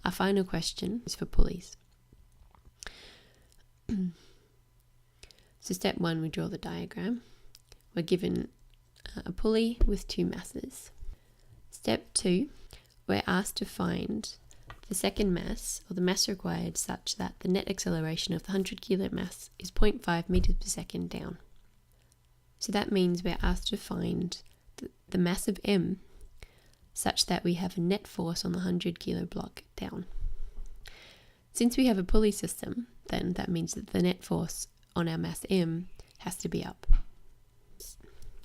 Our final question is for pulleys. So step 1, we draw the diagram. We're given a pulley with 2 masses. Step 2, we're asked to find the second mass, or the mass required, such that the net acceleration of the 100 kilo mass is 0.5 meters per second down. So that means we're asked to find the mass of m such that we have a net force on the 100 kilo block down. Since we have a pulley system, then that means that the net force on our mass m has to be up.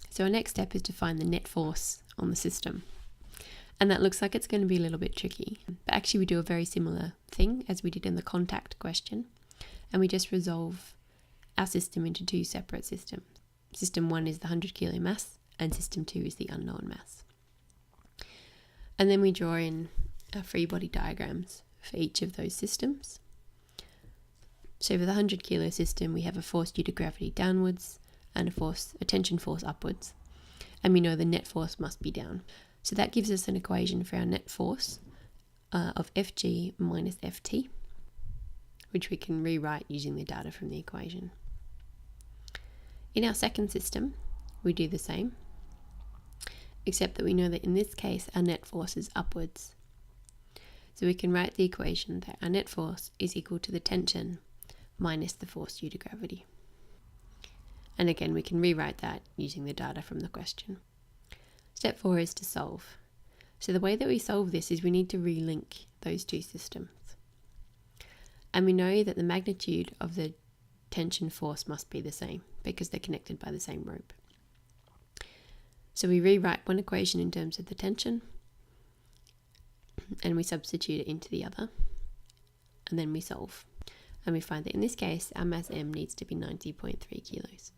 So our next step is to find the net force on the system. And that looks like it's going to be a little bit tricky. But actually we do a very similar thing as we did in the contact question. And we just resolve our system into 2 separate systems. System 1 is the 100 kilo mass, and system 2 is the unknown mass. And then we draw in our free body diagrams for each of those systems. So for the 100 kilo system, we have a force due to gravity downwards and a tension force upwards. And we know the net force must be down. So that gives us an equation for our net force of Fg minus Ft, which we can rewrite using the data from the equation. In our second system, we do the same, except that we know that in this case our net force is upwards. So we can write the equation that our net force is equal to the tension minus the force due to gravity. And again, we can rewrite that using the data from the question. Step 4 is to solve. So the way that we solve this is we need to relink those 2 systems. And we know that the magnitude of the tension force must be the same because they're connected by the same rope. So we rewrite one equation in terms of the tension and we substitute it into the other, and then we solve. And we find that in this case our mass m needs to be 90.3 kilos.